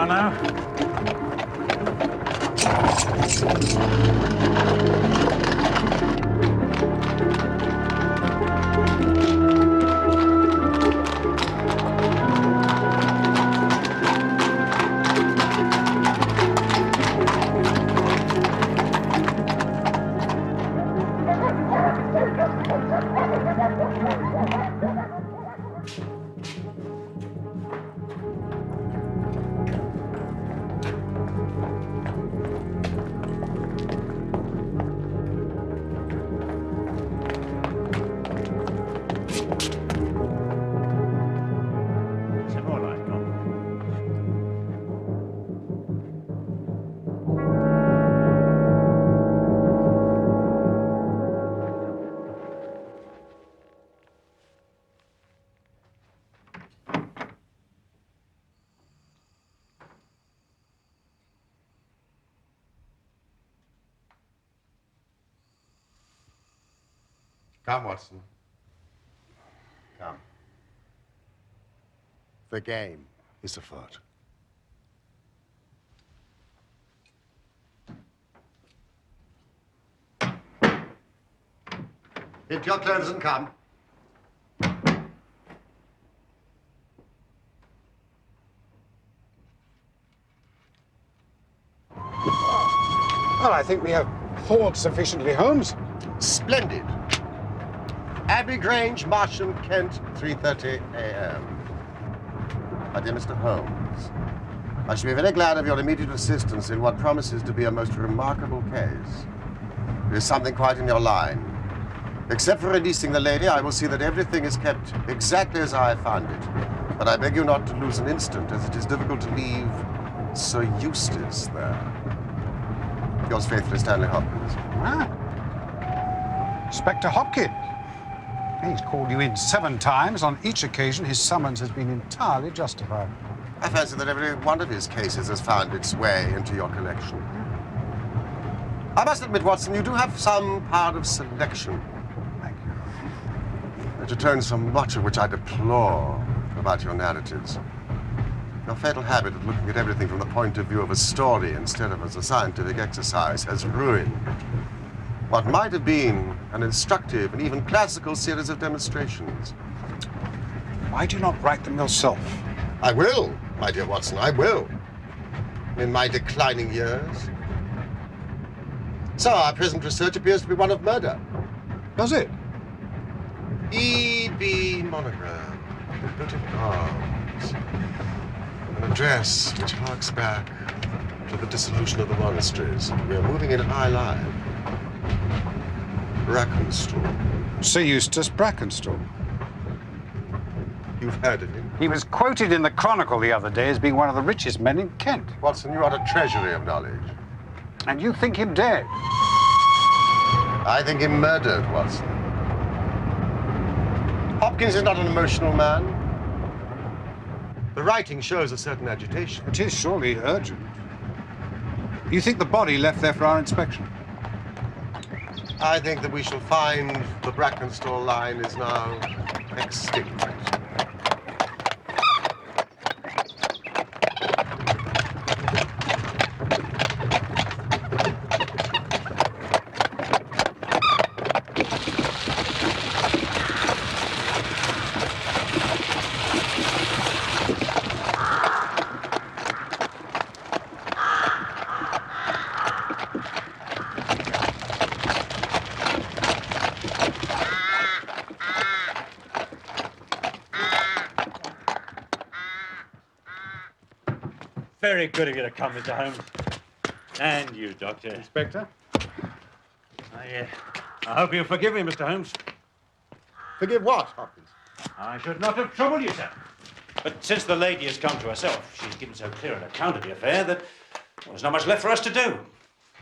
car now. Come, Watson. Come. The game is afoot. Get your clothes and come. Well, I think we have hauled sufficiently, Holmes. Splendid. Abbey Grange, Marsham, Kent, 3:30 a.m. My dear Mr. Holmes, I shall be very glad of your immediate assistance in what promises to be a most remarkable case. There is something quite in your line. Except for releasing the lady, I will see that everything is kept exactly as I found it. But I beg you not to lose an instant, as it is difficult to leave Sir Eustace there. Yours faithfully, Stanley Hopkins. Ah. Inspector Hopkins. He's called you in 7 times. On each occasion, his summons has been entirely justified. I fancy that every one of his cases has found its way into your collection. I must admit, Watson, you do have some power of selection. Thank you. It atones for much of which I deplore about your narratives. Your fatal habit of looking at everything from the point of view of a story instead of as a scientific exercise has ruined what might have been an instructive and even classical series of demonstrations. Why do you not write them yourself? I will, my dear Watson, I will. In my declining years. So our present research appears to be one of murder. Does it? E.B. monogram, British arms. An address which harks back to the dissolution of the monasteries. We are moving in high life. Brackenstall. Sir Eustace Brackenstall. You've heard of him? He was quoted in the Chronicle the other day as being one of the richest men in Kent. Watson, you are a treasury of knowledge. And you think him dead? I think him murdered, Watson. Hopkins is not an emotional man. The writing shows a certain agitation. It is surely urgent. You think the body left there for our inspection? I think that we shall find the Brackenstall line is now extinct. Very good of you to come, Mr. Holmes. And you, Doctor. Inspector? I hope you'll forgive me, Mr. Holmes. Forgive what, Hopkins? I should not have troubled you, sir. But since the lady has come to herself, she's given so clear an account of the affair that there's not much left for us to do.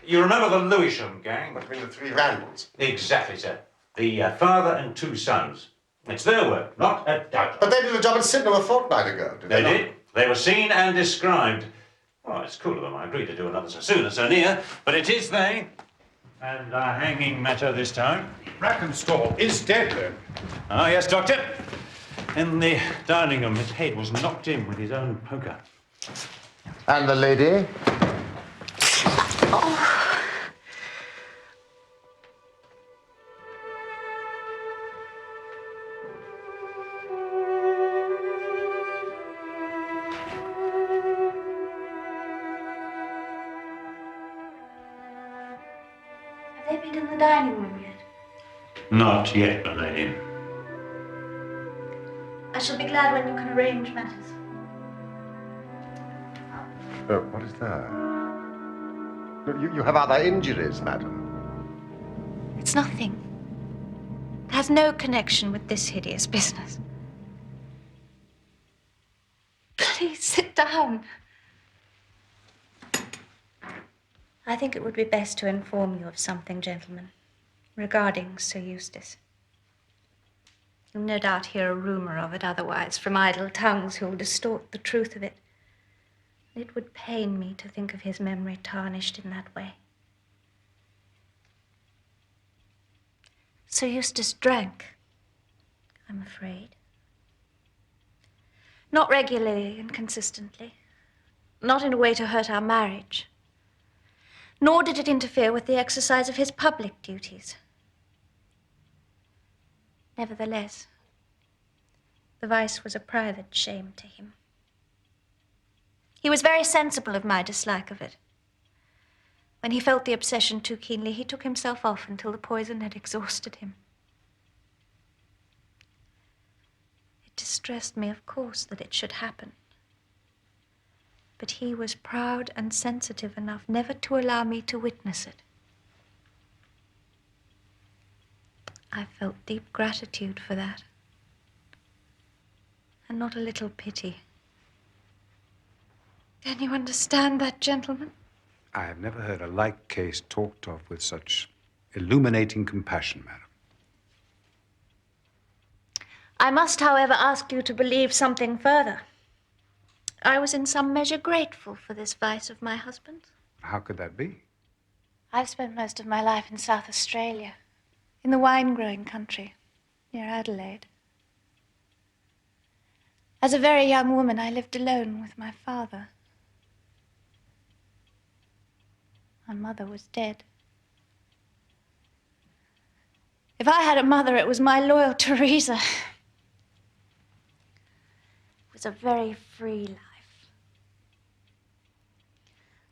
You remember the Lewisham gang? Between the 3 Randalls. Exactly, sir. The father and 2 sons. It's their work, not a doubt. But they did a job at Sydenham a fortnight ago, did they? They did. They were seen and described. Oh, it's cool of them. I agreed to do another so soon and so near, but it is they. And a hanging matter this time. Brackenstall is dead, then? Ah, yes, Doctor. In the dining room, his head was knocked in with his own poker. And the lady? Have they been in the dining room yet? Not yet, my lady. I shall be glad when you can arrange matters. Oh, what is that? No, you have other injuries, madam. It's nothing. It has no connection with this hideous business. Please sit down. I think it would be best to inform you of something, gentlemen, regarding Sir Eustace. You'll no doubt hear a rumor of it otherwise from idle tongues who'll distort the truth of it. It would pain me to think of his memory tarnished in that way. Sir Eustace drank, I'm afraid. Not regularly and consistently. Not in a way to hurt our marriage. Nor did it interfere with the exercise of his public duties. Nevertheless, the vice was a private shame to him. He was very sensible of my dislike of it. When he felt the obsession too keenly, he took himself off until the poison had exhausted him. It distressed me, of course, that it should happen. But he was proud and sensitive enough never to allow me to witness it. I felt deep gratitude for that, and not a little pity. Can you understand that, gentlemen? I have never heard a like case talked of with such illuminating compassion, madam. I must, however, ask you to believe something further. I was in some measure grateful for this vice of my husband's. How could that be? I've spent most of my life in South Australia, in the wine-growing country, near Adelaide. As a very young woman, I lived alone with my father. My mother was dead. If I had a mother, it was my loyal Teresa. It was a very free life.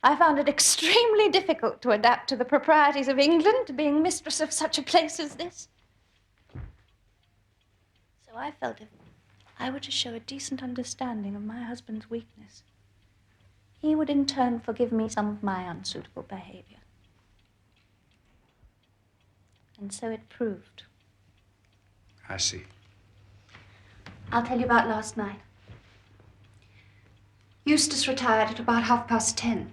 I found it extremely difficult to adapt to the proprieties of England, being mistress of such a place as this. So I felt if I were to show a decent understanding of my husband's weakness, he would in turn forgive me some of my unsuitable behavior. And so it proved. I see. I'll tell you about last night. Eustace retired at about 10:30.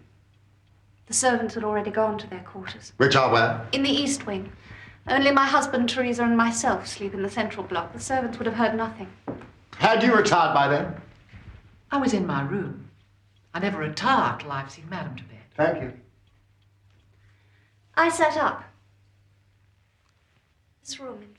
The servants had already gone to their quarters. Which are where? In the east wing. Only my husband, Teresa, and myself sleep in the central block. The servants would have heard nothing. Had you retired by then? I was in my room. I never retire till I've seen Madam to bed. Thank you. I sat up. This room, in fact.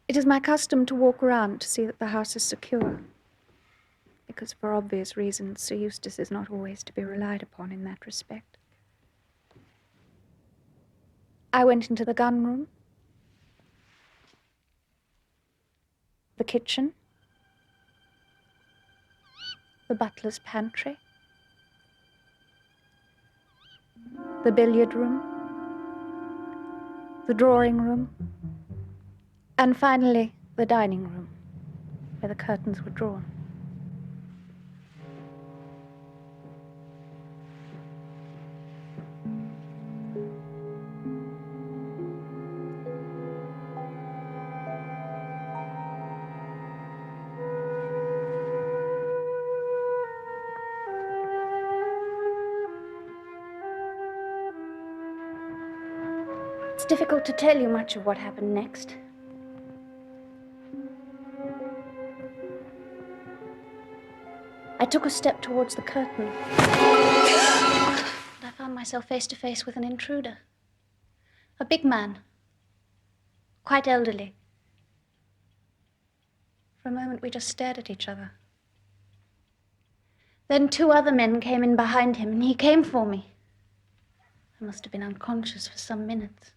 It is my custom to walk around to see that the house is secure, because for obvious reasons, Sir Eustace is not always to be relied upon in that respect. I went into the gun room, the kitchen, the butler's pantry, the billiard room, the drawing room, and finally, the dining room, where the curtains were drawn. It's difficult to tell you much of what happened next. I took a step towards the curtain. And I found myself face to face with an intruder. A big man. Quite elderly. For a moment, we just stared at each other. Then 2 other men came in behind him, and he came for me. I must have been unconscious for some minutes.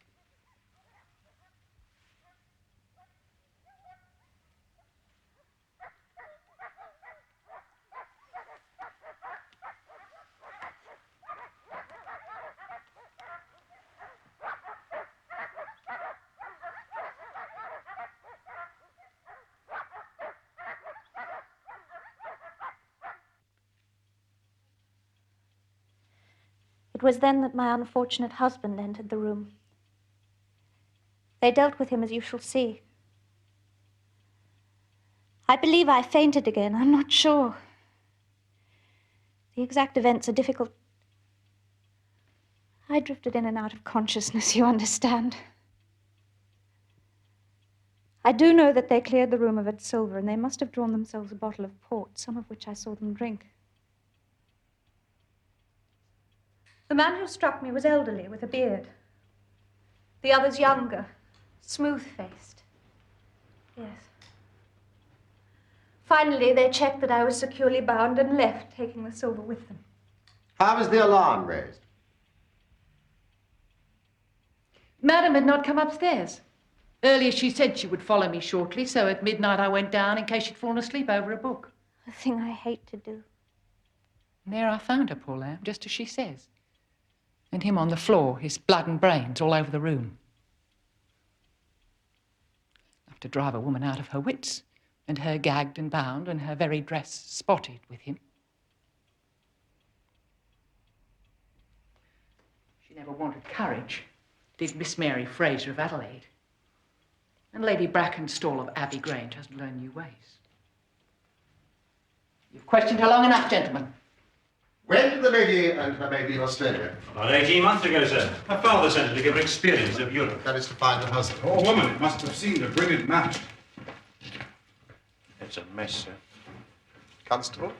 It was then that my unfortunate husband entered the room. They dealt with him as you shall see. I believe I fainted again. I'm not sure. The exact events are difficult. I drifted in and out of consciousness, you understand. I do know that they cleared the room of its silver, and they must have drawn themselves a bottle of port, some of which I saw them drink. The man who struck me was elderly, with a beard. The others younger, smooth-faced. Yes. Finally, they checked that I was securely bound and left, taking the silver with them. How was the alarm raised? Madam had not come upstairs. Earlier she said she would follow me shortly, so at midnight I went down in case she'd fallen asleep over a book. A thing I hate to do. And there I found her, poor lamb, just as she says. And him on the floor, his blood and brains all over the room. Enough to drive a woman out of her wits, and her gagged and bound, and her very dress spotted with him. She never wanted courage, did Miss Mary Fraser of Adelaide. And Lady Brackenstall of Abbey Grange hasn't learned new ways. You've questioned her long enough, gentlemen. When did the lady and her maid leave Australia? About 18 months ago, sir. Her father sent her to give her experience of Europe. That is to find her husband. Poor woman must have seemed a brilliant match. It's a mess, sir. Constable?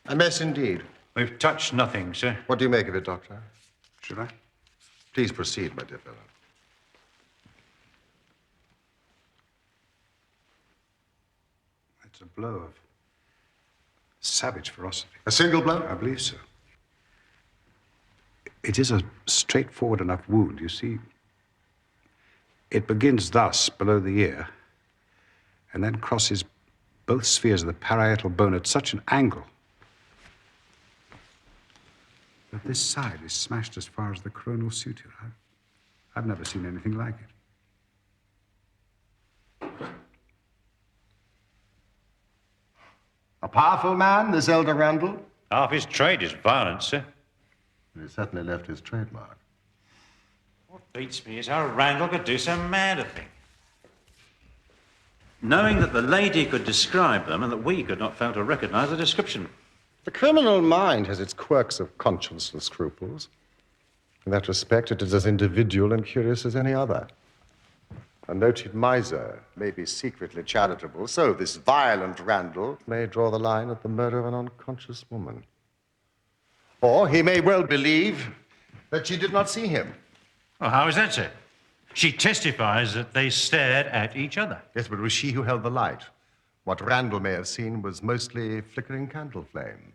A mess indeed. We've touched nothing, sir. What do you make of it, Doctor? Should I? Please proceed, my dear fellow. It's a blow of savage ferocity. A single blow? I believe so. It is a straightforward enough wound, you see. It begins thus, below the ear, and then crosses both spheres of the parietal bone at such an angle that this side is smashed as far as the coronal suture. I've never seen anything like it. A powerful man, this elder Randall? Half his trade is violence, sir. He certainly left his trademark. What beats me is how Randall could do so mad a thing. Knowing that the lady could describe them and that we could not fail to recognize the description. The criminal mind has its quirks of conscience and scruples. In that respect, it is as individual and curious as any other. A noted miser may be secretly charitable, so this violent Randall may draw the line at the murder of an unconscious woman. Or he may well believe that she did not see him. Well, how is that, sir? She testifies that they stared at each other. Yes, but it was she who held the light. What Randall may have seen was mostly flickering candle flame.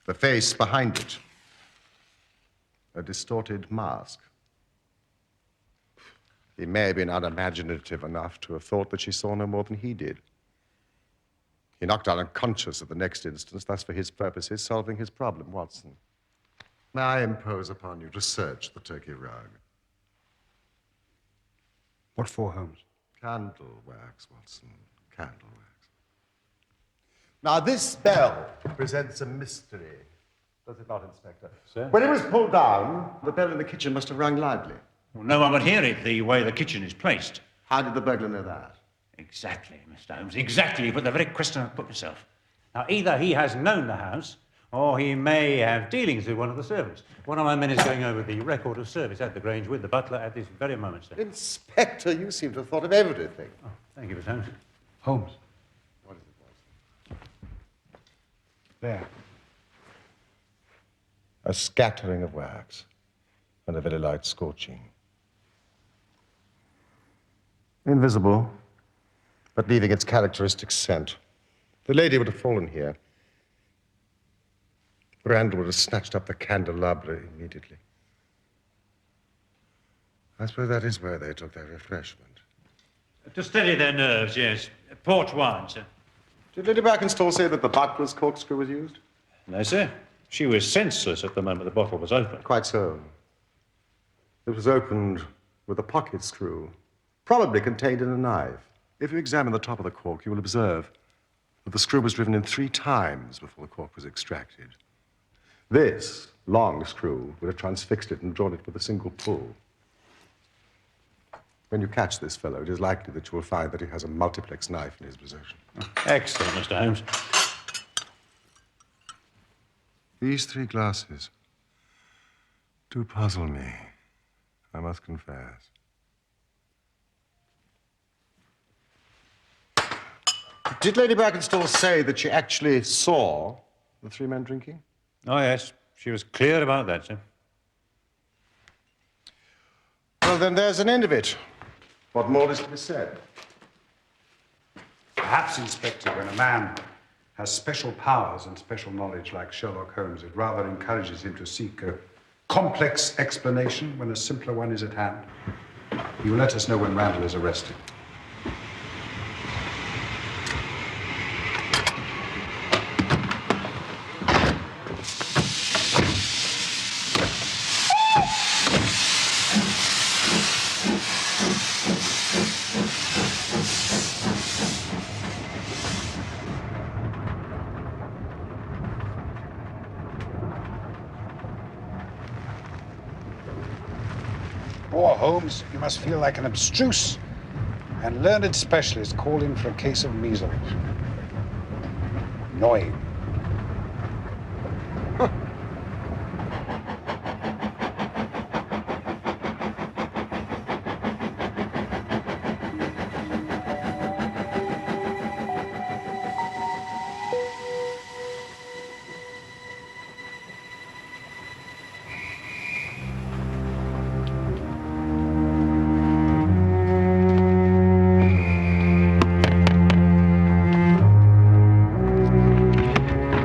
The face behind it, a distorted mask. He may have been unimaginative enough to have thought that she saw no more than he did. He knocked out unconscious at the next instance, thus for his purposes solving his problem, Watson. May I impose upon you to search the turkey rug? What for, Holmes? Candle wax, Watson. Candle wax. Now, this bell presents a mystery. Does it not, Inspector? Sir? When it was pulled down, the bell in the kitchen must have rung loudly. Well, no one would hear it the way the kitchen is placed. How did the burglar know that? Exactly, Mr. Holmes, exactly. But the very question I've put myself. Now, either he has known the house, or he may have dealings with one of the servants. One of my men is going over the record of service at the Grange with the butler at this very moment, sir. Inspector, you seem to have thought of everything. Oh, thank you, Mr. Holmes. Holmes, What is it, Watson? there. A scattering of wax and a very light scorching. Invisible, but leaving its characteristic scent. The lady would have fallen here. Randall would have snatched up the candelabra immediately. I suppose that is where they took their refreshment. To steady their nerves, yes. Port wine, sir. Did Lady Brackenstall say that the butler's corkscrew was used? No, sir. She was senseless at the moment the bottle was opened. Quite so. It was opened with a pocket screw, probably contained in a knife. If you examine the top of the cork, you will observe that the screw was driven in 3 times before the cork was extracted. This long screw would have transfixed it and drawn it with a single pull. When you catch this fellow, it is likely that you will find that he has a multiplex knife in his possession. Excellent, Mr. Holmes. These 3 glasses do puzzle me, I must confess. Did Lady Brackenstall say that she actually saw the 3 men drinking? Oh, yes. She was clear about that, sir. Well, then there's an end of it. What more is to be said? Perhaps, Inspector, when a man has special powers and special knowledge like Sherlock Holmes, it rather encourages him to seek a complex explanation when a simpler one is at hand. He will let us know when Randall is arrested. Poor Holmes, you must feel like an abstruse and learned specialist called in for a case of measles. Annoying.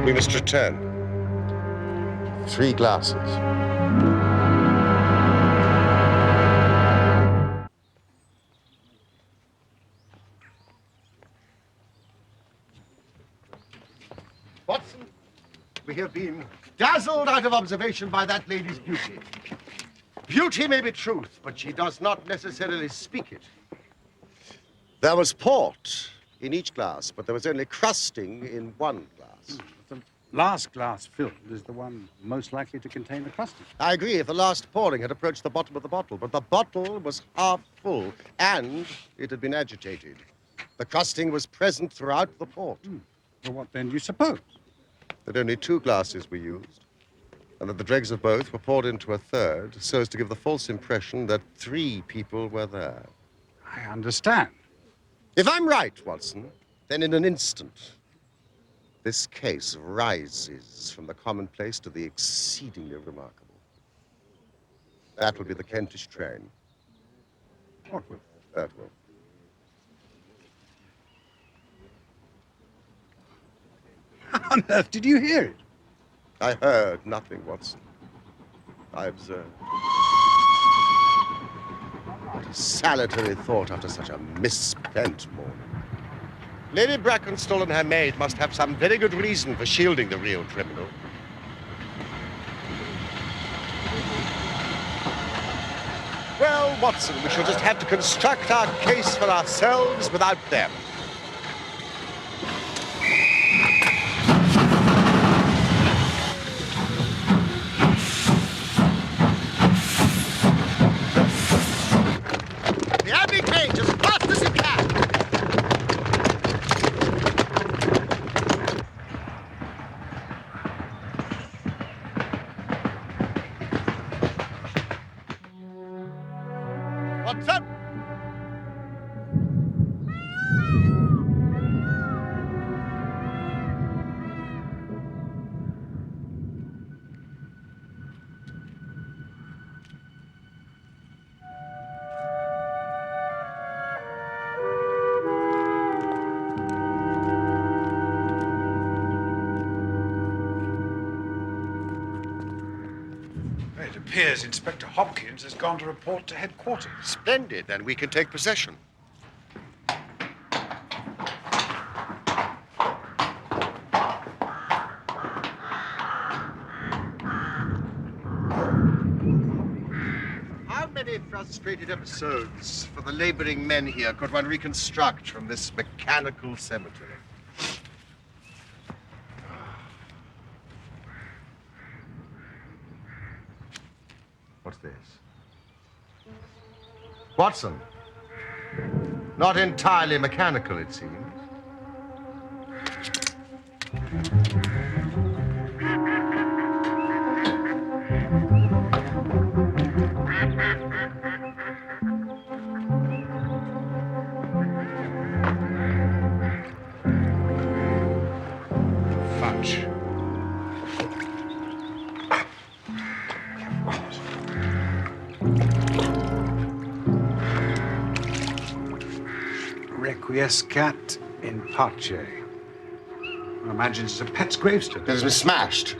We must return. 3 glasses. Watson, we have been dazzled out of observation by that lady's beauty. Beauty may be truth, but she does not necessarily speak it. There was port in each glass, but there was only crusting in 1 glass. The last glass filled is the one most likely to contain the crusting. I agree if the last pouring had approached the bottom of the bottle, but the bottle was half full, and it had been agitated. The crusting was present throughout the port. Well, what then do you suppose? That only 2 glasses were used, and that the dregs of both were poured into a third, so as to give the false impression that 3 people were there. I understand. If I'm right, Watson, then in an instant, this case rises from the commonplace to the exceedingly remarkable. That will be the Kentish train. What will? That will. How on earth did you hear it? I heard nothing, Watson. I observed. What a salutary thought after such a misspent morning. Lady Brackenstall and her maid must have some very good reason for shielding the real criminal. Well, Watson, we shall just have to construct our case for ourselves without them. appears Inspector Hopkins has gone to report to headquarters. Splendid. Then we can take possession. How many frustrated episodes for the laboring men here could one reconstruct from this mechanical cemetery? What's this? Watson. Not entirely mechanical, it seems. Fudge. Requiescat in pace. I imagine it's a pet's gravestone. It has been smashed,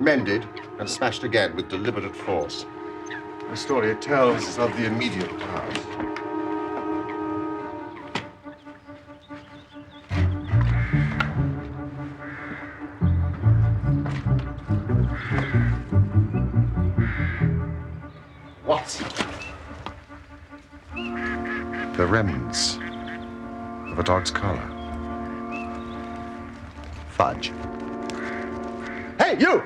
mended, and smashed again with deliberate force. The story it tells is of the immediate past. Watson. The remnants of a dog's collar. Fudge. Hey, you!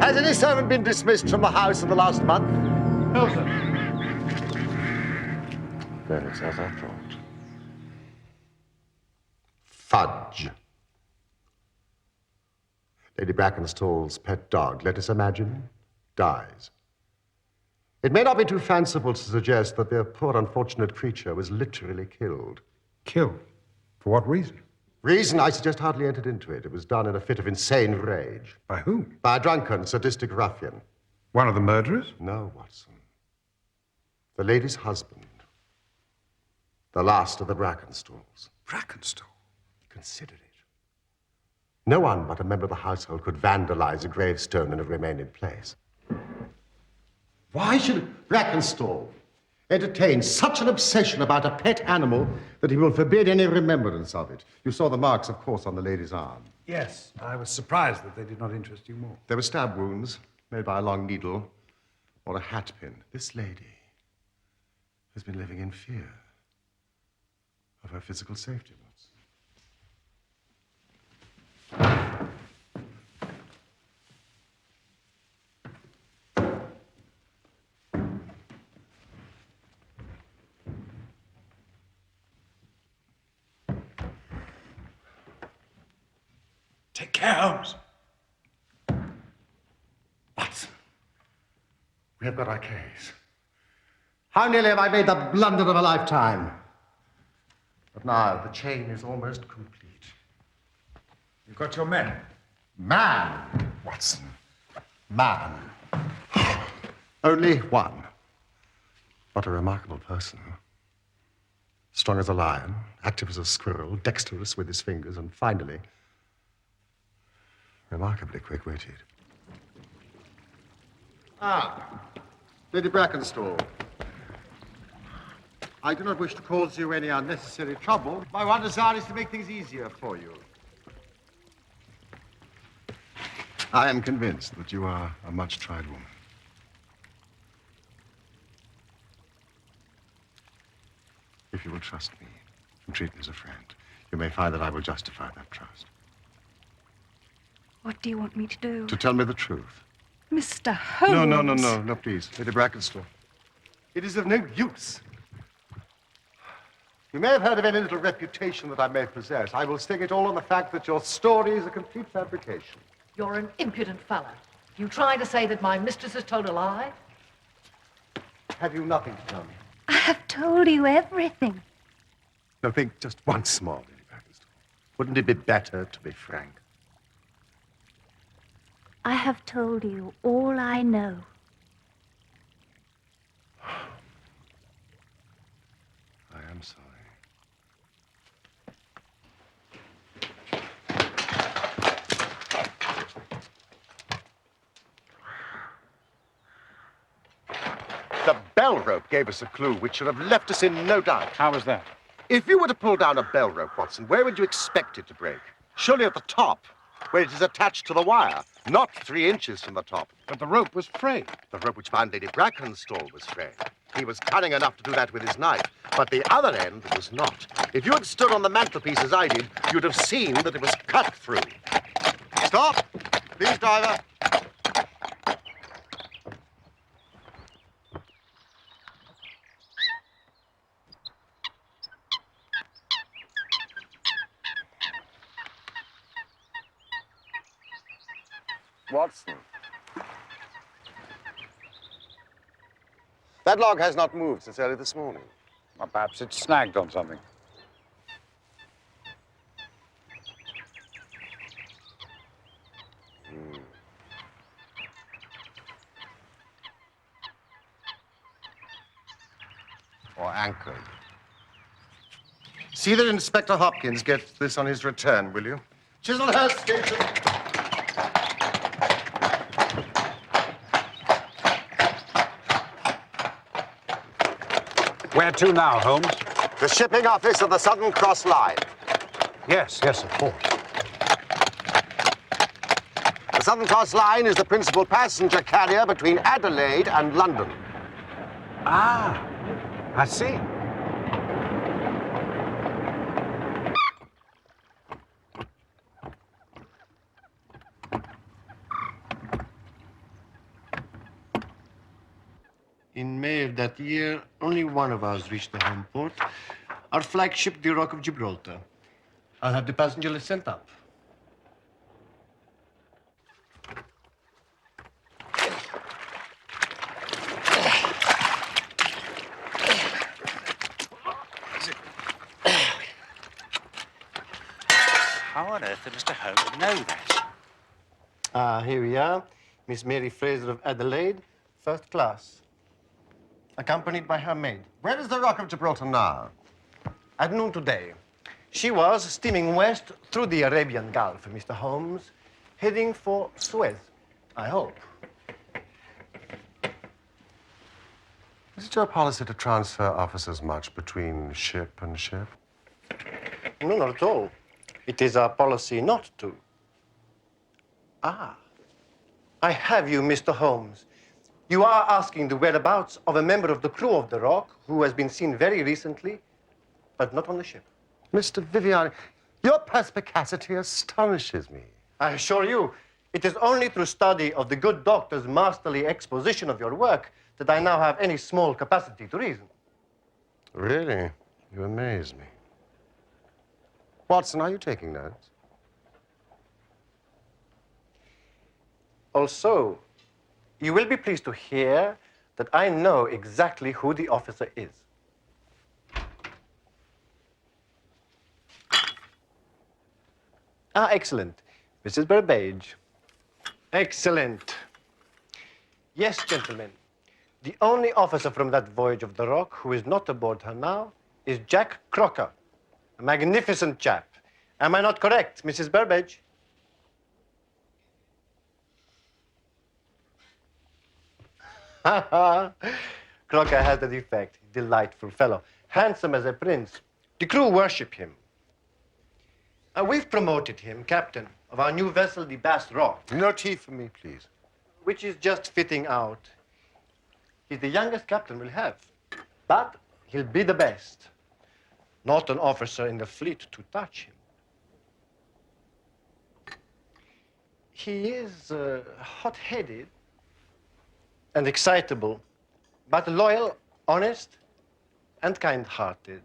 Has any servant been dismissed from the house in the last month? No, sir. Then it's as I thought. Fudge. Lady Brackenstall's pet dog, let us imagine, dies. It may not be too fanciful to suggest that their poor unfortunate creature was literally killed. Killed? For what reason? Reason, I suggest, hardly entered into it. It was done in a fit of insane rage. By whom? By a drunken, sadistic ruffian. One of the murderers? No, Watson. The lady's husband. The last of the Brackenstalls. Brackenstall. Consider it. No one but a member of the household could vandalize a gravestone and have remained in place. Why should Brackenstall entertain such an obsession about a pet animal that he will forbid any remembrance of it? You saw the marks, of course, on the lady's arm. Yes, I was surprised that they did not interest you more. There were stab wounds made by a long needle or a hat pin. This lady has been living in fear of her physical safety. Take care, Holmes. Watson, we have got our case. How nearly have I made the blunder of a lifetime? But now the chain is almost complete. You've got your men. Man, Watson. Man. Only one. But a remarkable person. Strong as a lion, active as a squirrel, dexterous with his fingers, and finally, remarkably quick-witted. Lady Brackenstall. I do not wish to cause you any unnecessary trouble. My one desire is to make things easier for you. I am convinced that you are a much-tried woman. If you will trust me and treat me as a friend, you may find that I will justify that trust. What do you want me to do? To tell me the truth. Mr. Holmes. No, please. Lady Brackenstall. It is of no use. You may have heard of any little reputation that I may possess. I will stake it all on the fact that your story is a complete fabrication. You're an impudent fellow. You trying to say that my mistress has told a lie? Have you nothing to tell me? I have told you everything. No, think just once more, Lady Brackenstall. Wouldn't it be better to be frank? I have told you all I know. I am sorry. bell rope gave us a clue which should have left us in no doubt. How was that? If you were to pull down a bell rope, Watson, where would you expect it to break? Surely at the top, where it is attached to the wire, not 3 inches from the top. But the rope was frayed. The rope which bound Lady Brackenstall was frayed. He was cunning enough to do that with his knife, but the other end was not. If you had stood on the mantelpiece as I did, you'd have seen that it was cut through. Stop! Please, driver. Watson. That log has not moved since early this morning. Well, perhaps it's snagged on something. Or anchored. See that Inspector Hopkins gets this on his return, will you? Chislehurst Station. Where to now, Holmes? The shipping office of the Southern Cross Line. Yes, of course. The Southern Cross Line is the principal passenger carrier between Adelaide and London. Ah, I see. In May of that year, only one of us reached the home port, our flagship, the Rock of Gibraltar. I'll have the passenger list sent up. How on earth did Mr. Holmes know that? Here we are. Miss Mary Fraser of Adelaide, first class. Accompanied by her maid. Where is the Rock of Gibraltar now? At noon today, she was steaming west through the Arabian Gulf, Mr. Holmes, heading for Suez, I hope. Is it your policy to transfer officers much between ship and ship? No, not at all. It is our policy not to. Ah, I have you, Mr. Holmes. You are asking the whereabouts of a member of the crew of the Rock who has been seen very recently, but not on the ship. Mr. Viviani, your perspicacity astonishes me. I assure you, it is only through study of the good doctor's masterly exposition of your work that I now have any small capacity to reason. Really? You amaze me. Watson, are you taking notes? Also, you will be pleased to hear that I know exactly who the officer is. Ah, excellent. Mrs. Burbage. Excellent. Yes, gentlemen. The only officer from that voyage of the Rock who is not aboard her now is Jack Crocker, a magnificent chap. Am I not correct, Mrs. Burbage? Crocker has the defect. Delightful fellow. Handsome as a prince. The crew worship him. We've promoted him captain of our new vessel, the Bass Rock, No tea for me, please. which is just fitting out. He's the youngest captain we'll have, but he'll be the best. Not an officer in the fleet to touch him. He is hot-headed and excitable, but loyal, honest, and kind-hearted.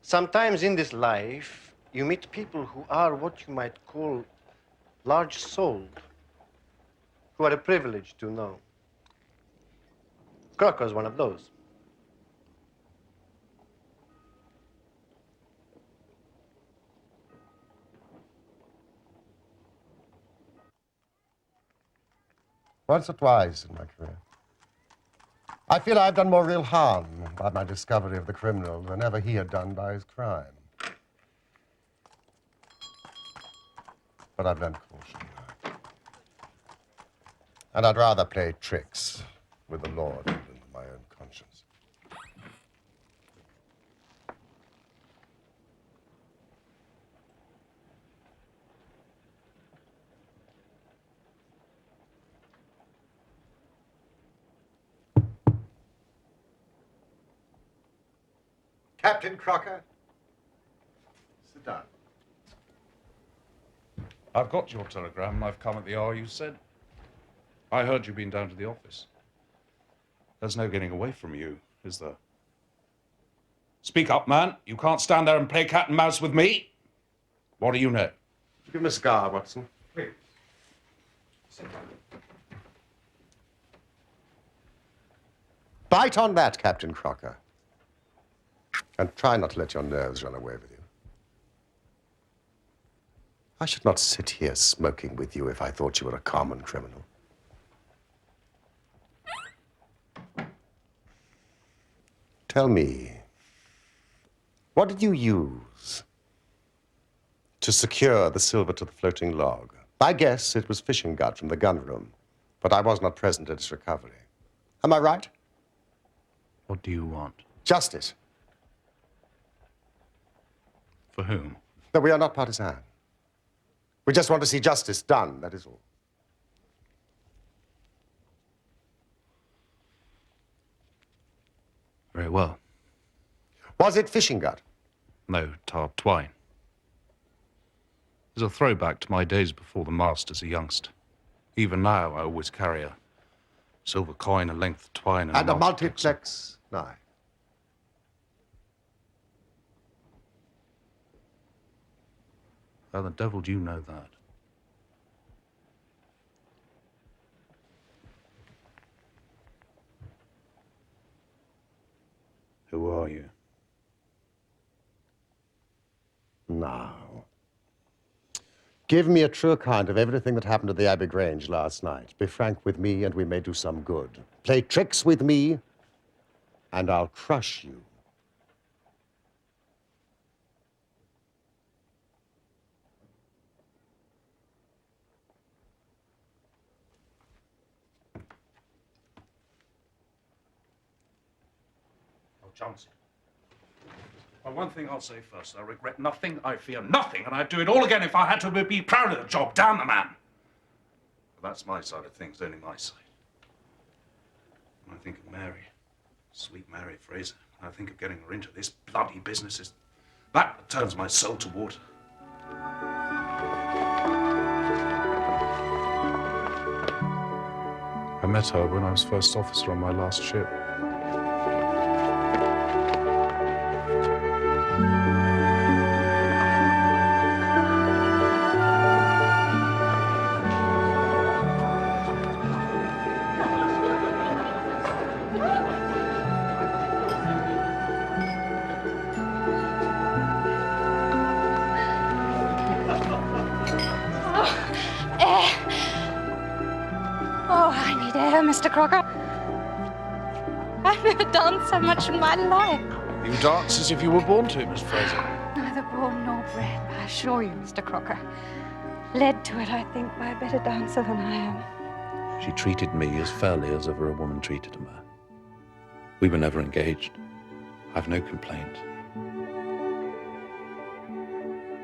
Sometimes in this life, you meet people who are what you might call large-souled, who are a privilege to know. Crocker's one of those. Once or twice in my career. I feel I've done more real harm by my discovery of the criminal than ever he had done by his crime. But I've learned caution. And I'd rather play tricks with the Lord than Captain Crocker. Sit down. I've got your telegram and I've come at the hour you said. I heard you'd been down to the office. There's no getting away from you, is there? Speak up, man. You can't stand there and play cat and mouse with me. What do you know? Give him a cigar, Watson. Please. Sit down. Bite on that, Captain Crocker. And try not to let your nerves run away with you. I should not sit here smoking with you if I thought you were a common criminal. Tell me, what did you use to secure the silver to the floating log? I guess it was fishing gut from the gun room, but I was not present at its recovery. Am I right? What do you want? Justice. For whom? No, we are not partisan. We just want to see justice done, that is all. Very well. Was it fishing gut? No, tarred twine. There's a throwback to my days before the mast as a youngster. Even now, I always carry a silver coin, a length of twine, And a multiplex. multiplex knife. How the devil do you know that? Who are you? Now, give me a true account of everything that happened at the Abbey Grange last night. Be frank with me, and we may do some good. Play tricks with me, and I'll crush you. Johnson. Well, one thing I'll say first. I regret nothing, I fear nothing, and I'd do it all again if I had to be proud of the job. Damn the man. But that's my side of things, only my side. When I think of Mary, sweet Mary Fraser, when I think of getting her into this bloody business, that turns my soul to water. I met her when I was first officer on my last ship. Mr. Crocker. I've never danced so much in my life. You dance as if you were born to, Miss Fraser. Neither born nor bred, I assure you, Mr. Crocker. Led to it, I think, by a better dancer than I am. She treated me as fairly as ever a woman treated a man. We were never engaged. I've no complaint.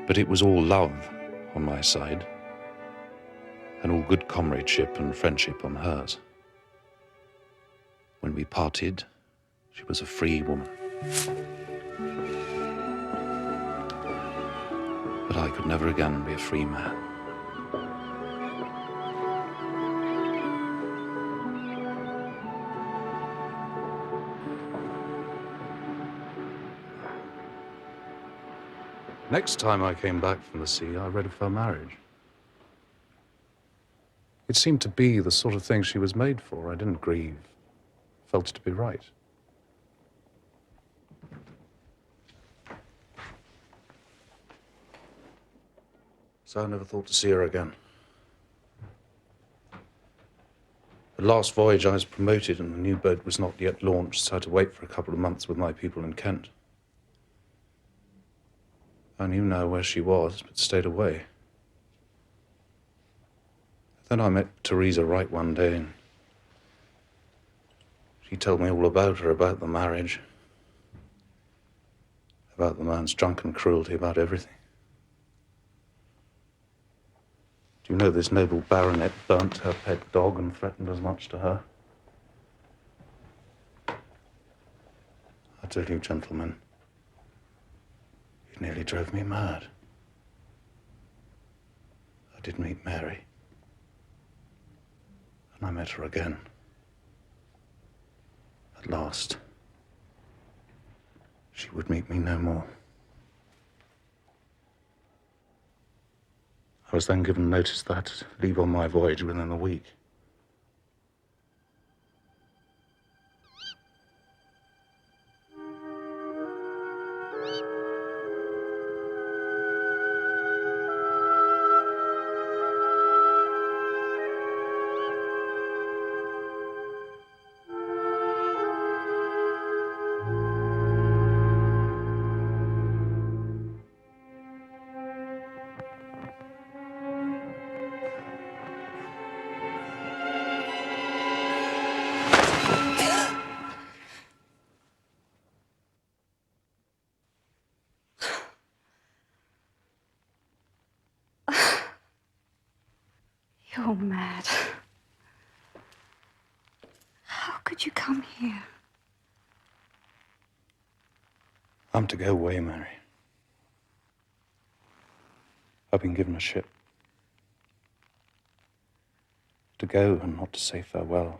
But it was all love on my side, and all good comradeship and friendship on hers. When we parted, she was a free woman. But I could never again be a free man. Next time I came back from the sea, I read of her marriage. It seemed to be the sort of thing she was made for. I didn't grieve. Felt it to be right. So I never thought to see her again. The last voyage I was promoted and the new boat was not yet launched, so I had to wait for a couple of months with my people in Kent. I knew now where she was, but stayed away. Then I met Teresa Wright one day, and she told me all about her, about the marriage, about the man's drunken cruelty, about everything. Do you know this noble baronet burnt her pet dog and threatened as much to her? I tell you, gentlemen, It nearly drove me mad. I did meet Mary. And I met her again. At last. She would meet me no more. I was then given notice that I had to leave on my voyage within a week. You're mad. How could you come here? I'm to go away, Mary. I've been given a ship. To go and not to say farewell.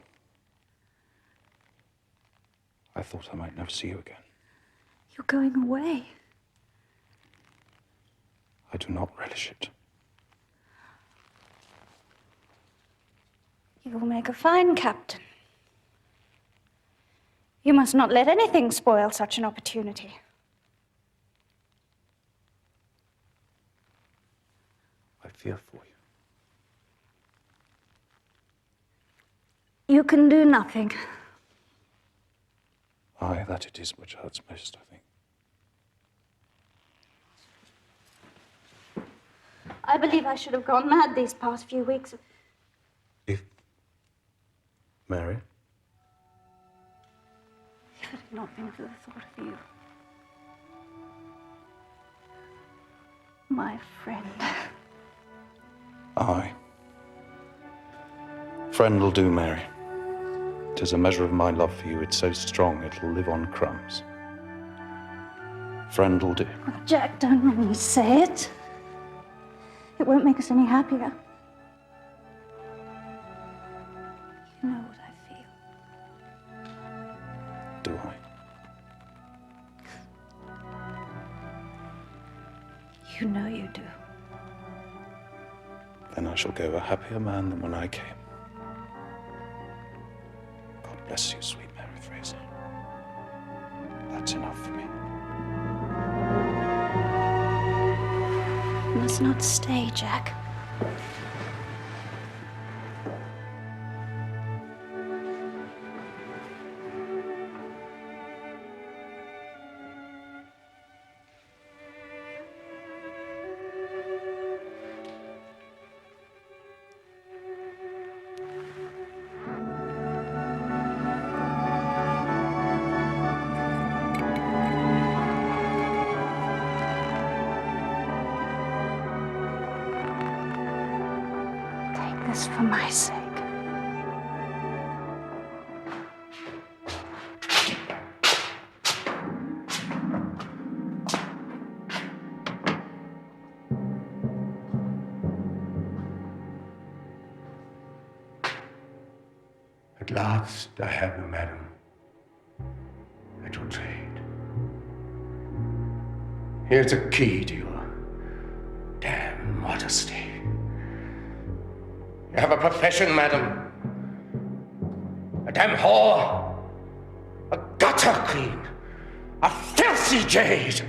I thought I might never see you again. You're going away. I do not relish it. You will make a fine captain. You must not let anything spoil such an opportunity. I fear for you. You can do nothing. Aye, that it is which hurts most, I think. I believe I should have gone mad these past few weeks. If... Mary? If it had not been for the thought of you. My friend. Aye. Friend will do, Mary. 'Tis a measure of my love for you. It's so strong it'll live on crumbs. Friend will do. Oh, Jack, don't let me say it. It won't make us any happier. You know what I feel. Do I? You know you do. Then I shall go a happier man than when I came. God bless you, sweet Mary Fraser. That's enough for me. You must not stay, Jack. This for my sake. At last I have you, madam, at your trade. Here's a key to your damn modesty. You have a profession, madam. A damn whore. A gutter queen. A filthy jade.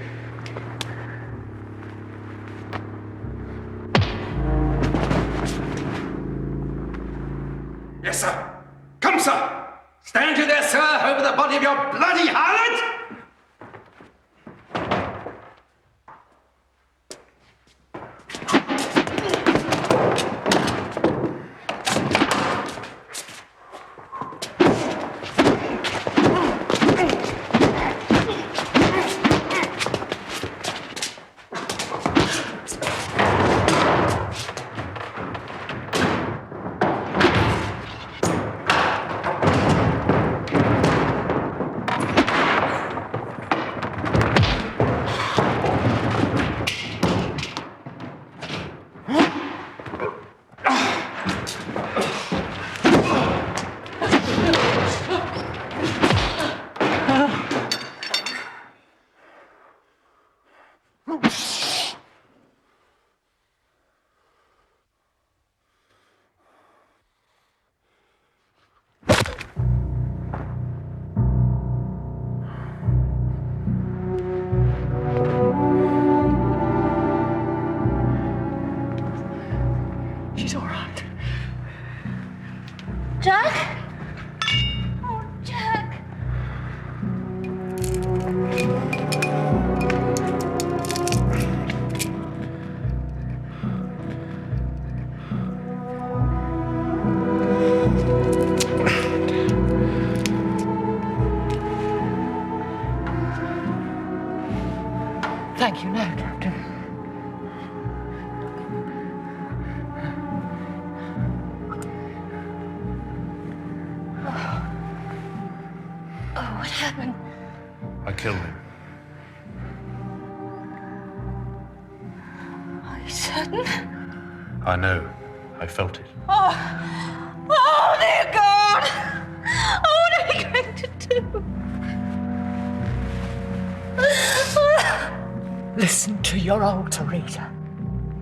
Yes, sir. Come, sir. Stand you there, sir, over the body of your bloody harlot. Jack? Oh, Jack. Thank you, no, Captain. Oh, what happened? I killed him. Are you certain? I know. I felt it. Oh, dear God! Oh, what are we going to do? Listen to your altar, Rita.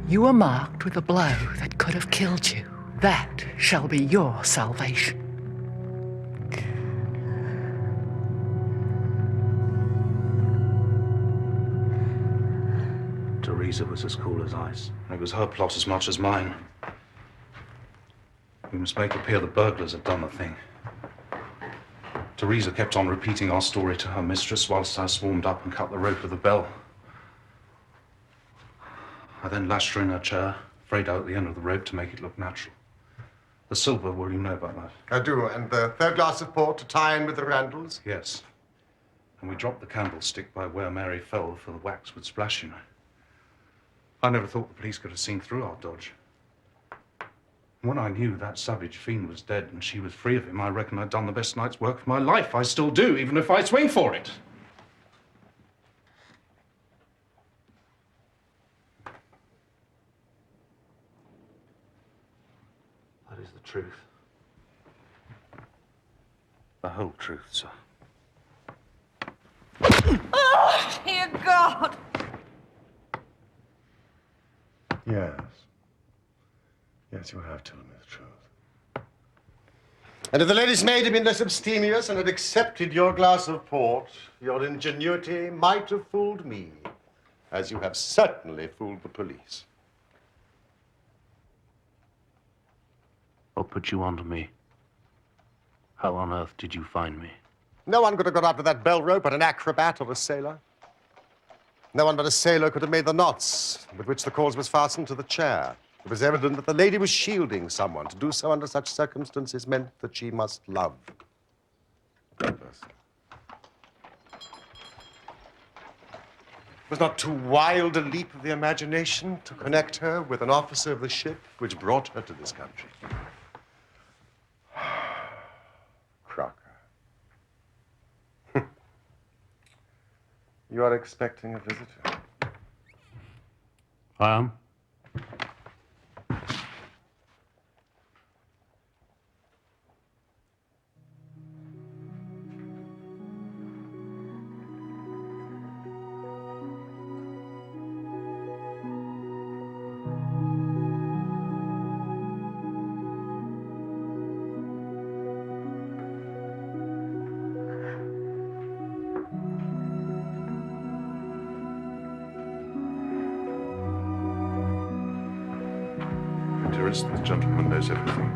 You were marked with a blow that could have killed you. That shall be your salvation. Teresa was as cool as ice. It was her plot as much as mine. We must make it appear the burglars had done the thing. Teresa kept on repeating our story to her mistress whilst I swarmed up and cut the rope with the bell. I then lashed her in her chair, frayed out the end of the rope to make it look natural. The silver, well, you know about that. I do. And the third glass of port to tie in with the Randalls? Yes. And we dropped the candlestick by where Mary fell, for the wax would splash, you know. I never thought the police could have seen through our dodge. When I knew that savage fiend was dead and she was free of him, I reckon I'd done the best night's work of my life. I still do, even if I swing for it. That is the truth. The whole truth, sir. Oh, dear God! Yes. Yes, you have told me the truth. And if the lady's maid had been less abstemious and had accepted your glass of port, your ingenuity might have fooled me, as you have certainly fooled the police. What put you onto me? How on earth did you find me? No one could have got up to that bell rope but an acrobat or a sailor. No one but a sailor could have made the knots with which the cord was fastened to the chair. It was evident that the lady was shielding someone. To do so under such circumstances meant that she must love that person. It was not too wild a leap of the imagination to connect her with an officer of the ship which brought her to this country. Crocker. You are expecting a visitor. I am. The gentleman knows everything.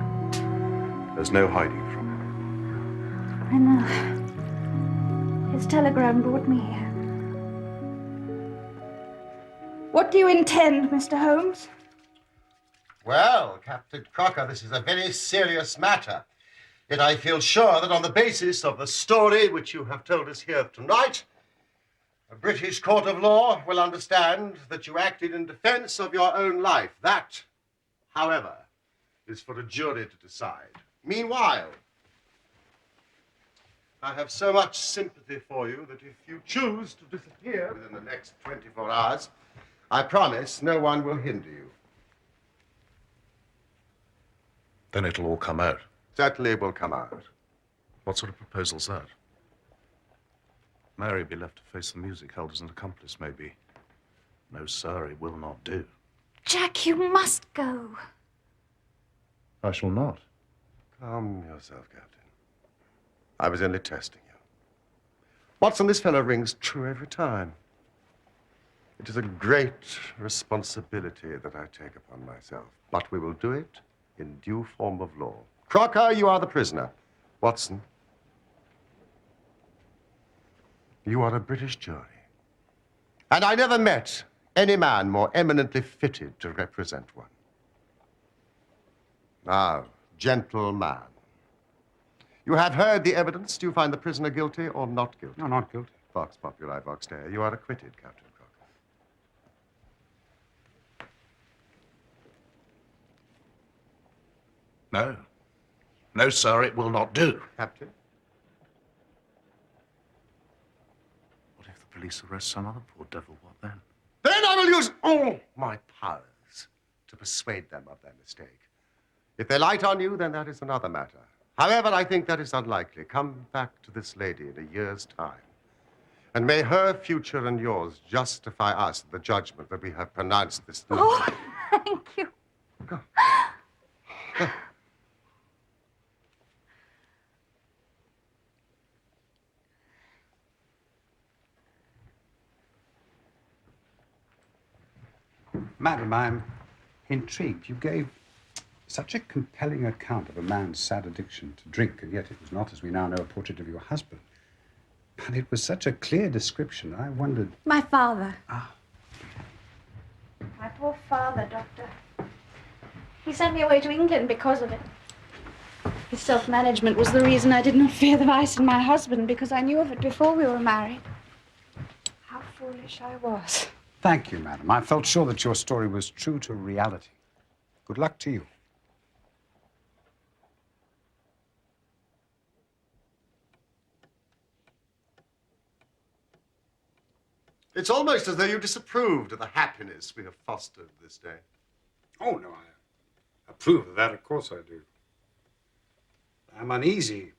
There's no hiding from him. I know. His telegram brought me here. What do you intend, Mr. Holmes? Well, Captain Crocker, this is a very serious matter. Yet I feel sure that on the basis of the story which you have told us here tonight, a British court of law will understand that you acted in defense of your own life. That, however, is for a jury to decide. Meanwhile, I have so much sympathy for you that if you choose to disappear within the next 24 hours, I promise no one will hinder you. Then it'll all come out. Certainly it will come out. What sort of proposal's that? Mary be left to face the music held as an accomplice, maybe. No, sir, it will not do. Jack, you must go. I shall not. Calm yourself, Captain. I was only testing you. Watson, this fellow rings true every time. It is a great responsibility that I take upon myself, but we will do it in due form of law. Crocker, you are the prisoner. Watson, you are a British jury. And I never met any man more eminently fitted to represent one. Now, gentleman, you have heard the evidence. Do you find the prisoner guilty or not guilty? No, not guilty. Vox populi, vox dei. You are acquitted, Captain Crocker. No. No, sir, it will not do. Captain? What if the police arrest some other poor devil? What then? Then I will use all my powers to persuade them of their mistake. If they light on you, then that is another matter. However, I think that is unlikely. Come back to this lady in a year's time, and may her future and yours justify us in the judgment that we have pronounced this night. Oh, thank you. Go. Madam, I'm intrigued. You gave such a compelling account of a man's sad addiction to drink, and yet it was not, as we now know, a portrait of your husband. But it was such a clear description, I wondered... My father. Ah. My poor father, Doctor. He sent me away to England because of it. His self-management was the reason I did not fear the vice in my husband, because I knew of it before we were married. How foolish I was. Thank you, madam. I felt sure that your story was true to reality. Good luck to you. It's almost as though you disapproved of the happiness we have fostered this day. Oh, no, I approve of that. Of course I do. I'm uneasy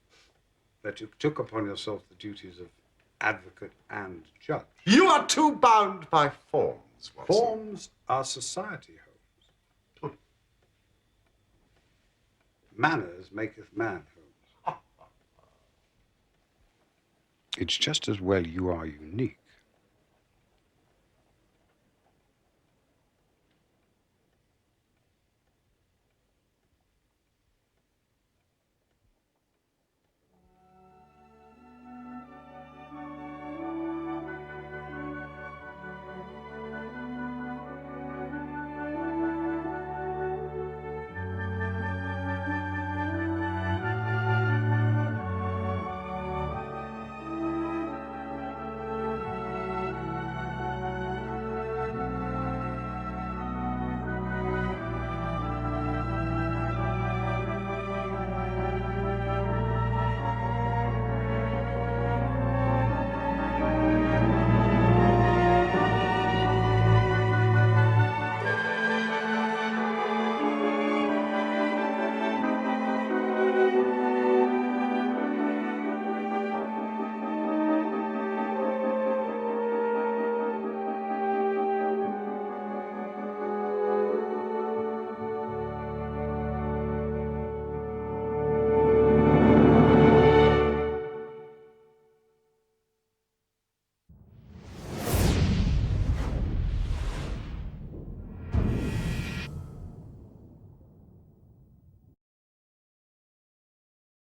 that you took upon yourself the duties of advocate and judge. You are too bound by forms, Watson. Forms are society, Holmes. Manners maketh man, Holmes. It's just as well you are unique.